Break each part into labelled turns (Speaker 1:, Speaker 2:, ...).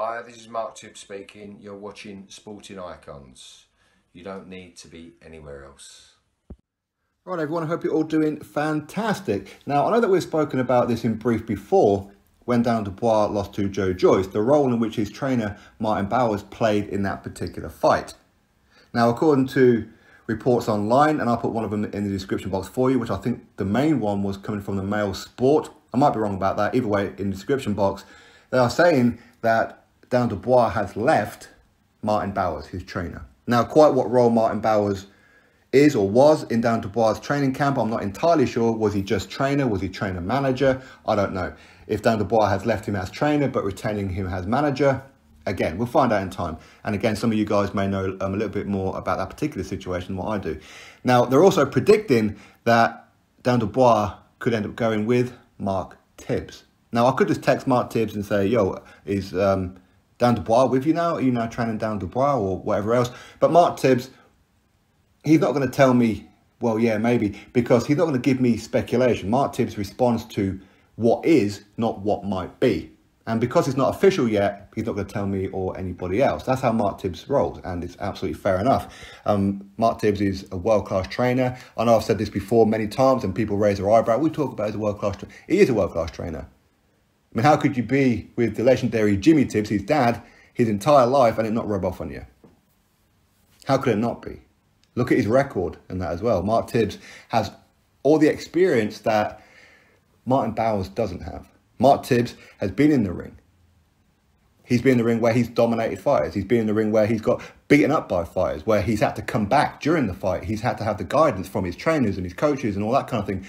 Speaker 1: Hi, this is Mark Tibbs speaking. You're watching Sporting Icons. You don't need to be anywhere else.
Speaker 2: Right, everyone, I hope you're all doing fantastic. Now, I know that we've spoken about this in brief before when Daniel Dubois lost to Joe Joyce, the role in which his trainer, Martin Bowers, played in that particular fight. Now, according to reports online, and I'll put one of them in the description box for you, which I think the main one was coming from the Mail Sport. I might be wrong about that. Either way, in the description box, they are saying that Daniel Dubois has left Martin Bowers, his trainer. Now, quite what role Martin Bowers is or was in Daniel Dubois' training camp, I'm not entirely sure. Was he just trainer? Was he trainer manager? I don't know. If Daniel Dubois has left him as trainer but retaining him as manager, again, we'll find out in time. And again, some of you guys may know a little bit more about that particular situation than what I do. Now, they're also predicting that Daniel Dubois could end up going with Mark Tibbs. Now, I could just text Mark Tibbs and say, yo, is Daniel Dubois with you now? Are you now training Daniel Dubois or whatever else? But Mark Tibbs, he's not going to tell me, well, yeah, maybe, because he's not going to give me speculation. Mark Tibbs responds to what is, not what might be. And because it's not official yet, he's not going to tell me or anybody else. That's how Mark Tibbs rolls, and it's absolutely fair enough. Mark Tibbs is a world-class trainer. I know I've said this before many times, and people raise their eyebrow. We talk about him as a world-class trainer. He is a world-class trainer. I mean, how could you be with the legendary Jimmy Tibbs, his dad, his entire life, and it not rub off on you? How could it not be? Look at his record and that as well. Mark Tibbs has all the experience that Martin Bowers doesn't have. Mark Tibbs has been in the ring. He's been in the ring where he's dominated fighters. He's been in the ring where he's got beaten up by fighters, where he's had to come back during the fight. He's had to have the guidance from his trainers and his coaches and all that kind of thing.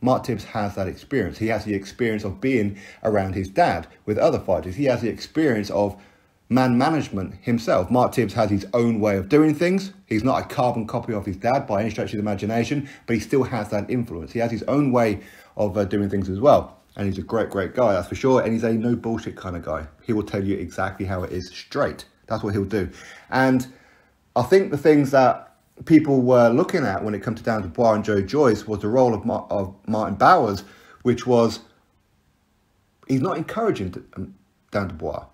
Speaker 2: Mark Tibbs has that experience. He has the experience of being around his dad with other fighters. He has the experience of man management himself. Mark Tibbs has his own way of doing things. He's not a carbon copy of his dad by any stretch of the imagination, but he still has that influence. He has his own way of doing things as well. And he's a great, great guy, that's for sure. And he's a no bullshit kind of guy. He will tell you exactly how it is straight. That's what he'll do. And I think the things that people were looking at when it comes to Daniel Dubois and Joe Joyce was the role of Martin Bowers, which was, he's not encouraging Daniel Dubois.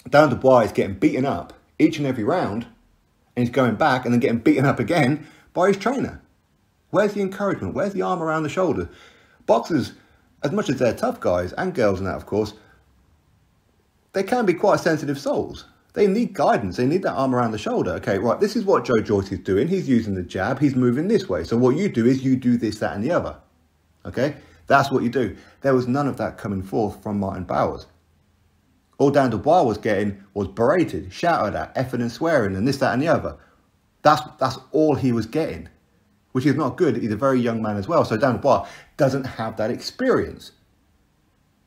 Speaker 2: Daniel Dubois is getting beaten up each and every round, and he's going back and then getting beaten up again by his trainer. Where's the encouragement? Where's the arm around the shoulder? Boxers, as much as they're tough guys, and girls and that, of course, they can be quite sensitive souls. They need guidance. They need that arm around the shoulder. Okay, right, this is what Joe Joyce is doing. He's using the jab. He's moving this way. So what you do is you do this, that, and the other. Okay, that's what you do. There was none of that coming forth from Martin Bowers. All Daniel Dubois was getting was berated, shouted at, effing and swearing, and this, that, and the other. That's all he was getting, which is not good. He's a very young man as well. So Daniel Dubois doesn't have that experience.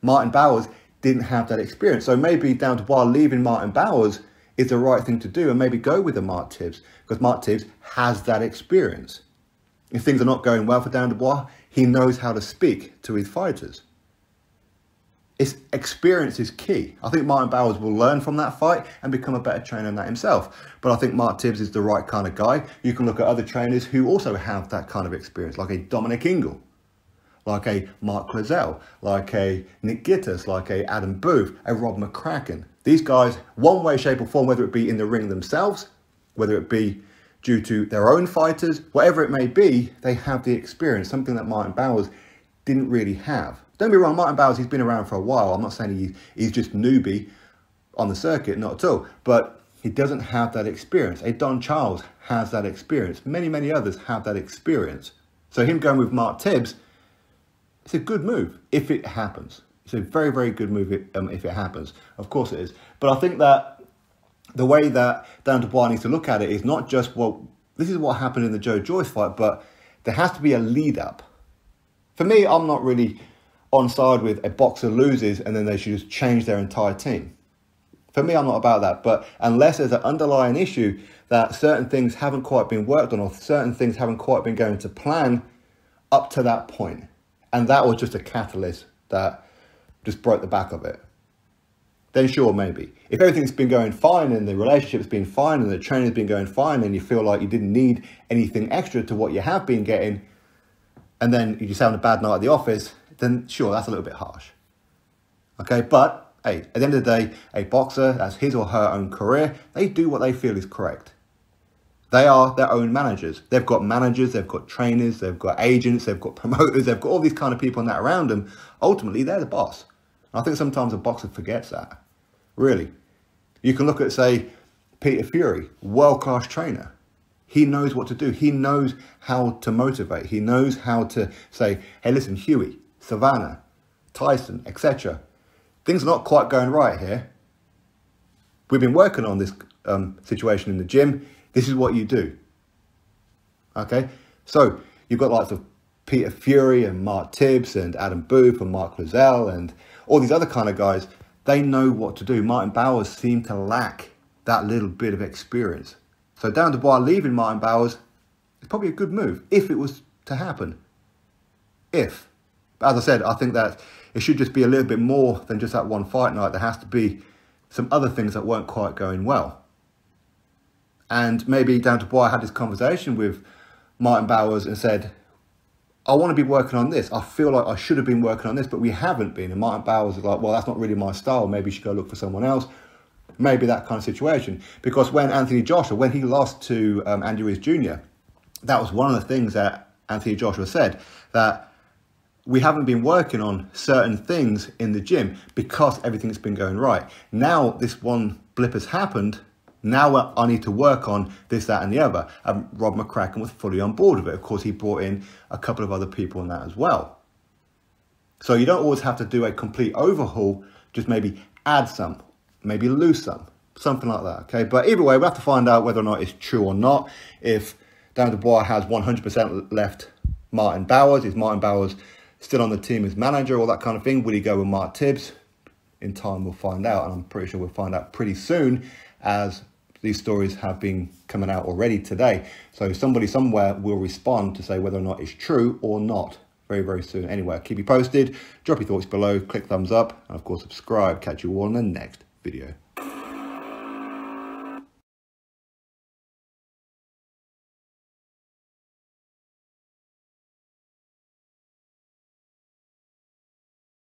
Speaker 2: Martin Bowers didn't have that experience. So maybe Daniel Dubois leaving Martin Bowers is the right thing to do, and maybe go with the Mark Tibbs, because Mark Tibbs has that experience. If things are not going well for Daniel Dubois, he knows how to speak to his fighters. It's experience is key. I think Martin Bowers will learn from that fight and become a better trainer than that himself. But I think Mark Tibbs is the right kind of guy. You can look at other trainers who also have that kind of experience, like a Dominic Ingle, like a Mark Clazel, like a Nick Gittas, like a Adam Booth, a Rob McCracken. These guys, one way, shape or form, whether it be in the ring themselves, whether it be due to their own fighters, whatever it may be, they have the experience, something that Martin Bowers didn't really have. Don't be wrong, Martin Bowers, he's been around for a while. I'm not saying he's just newbie on the circuit, not at all. But he doesn't have that experience. A Don Charles has that experience. Many, many others have that experience. So him going with Mark Tibbs, it's a good move if it happens. It's a very, very good move if it happens. Of course it is. But I think that the way that Daniel Dubois needs to look at it is not just, well, this is what happened in the Joe Joyce fight, but there has to be a lead up. For me, I'm not really on side with a boxer loses and then they should just change their entire team. For me, I'm not about that. But unless there's an underlying issue that certain things haven't quite been worked on, or certain things haven't quite been going to plan up to that point, and that was just a catalyst that just broke the back of it, then sure, maybe. If everything's been going fine and the relationship's been fine and the training's been going fine and you feel like you didn't need anything extra to what you have been getting, and then you just having a bad night at the office, then sure, that's a little bit harsh. Okay, but hey, at the end of the day, a boxer, that's his or her own career, they do what they feel is correct. They are their own managers. They've got managers, they've got trainers, they've got agents, they've got promoters, they've got all these kind of people and that around them. Ultimately, they're the boss. And I think sometimes a boxer forgets that, really. You can look at, say, Peter Fury, world-class trainer. He knows what to do. He knows how to motivate. He knows how to say, hey, listen, Huey, Savannah, Tyson, etc. Things are not quite going right here. We've been working on this situation in the gym. This is what you do. Okay? So you've got lots of Peter Fury and Mark Tibbs and Adam Booth and Mark Lozelle and all these other kind of guys. They know what to do. Martin Bowers seemed to lack that little bit of experience. So Daniel Dubois leaving Martin Bowers is probably a good move if it was to happen. If. But as I said, I think that it should just be a little bit more than just that one fight night. There has to be some other things that weren't quite going well. And maybe Daniel Dubois had this conversation with Martin Bowers and said, I want to be working on this. I feel like I should have been working on this, but we haven't been. And Martin Bowers is like, well, that's not really my style. Maybe you should go look for someone else. Maybe that kind of situation. Because when Anthony Joshua, when he lost to Andy Ruiz Jr., that was one of the things that Anthony Joshua said, that we haven't been working on certain things in the gym because everything's been going right. Now this one blip has happened. Now I need to work on this, that and the other. Rob McCracken was fully on board with it. Of course, he brought in a couple of other people in that as well. So you don't always have to do a complete overhaul. Just maybe add some, maybe lose some, something like that. Okay, but either way, we'll have to find out whether or not it's true or not. If Daniel Dubois has 100% left Martin Bowers, is Martin Bowers still on the team as manager, all that kind of thing? Will he go with Mark Tibbs? In time, we'll find out. And I'm pretty sure we'll find out pretty soon, as these stories have been coming out already today. So somebody somewhere will respond to say whether or not it's true or not very, very soon. Anyway, keep you posted. Drop your thoughts below. Click thumbs up. And of course, subscribe. Catch you all in the next video.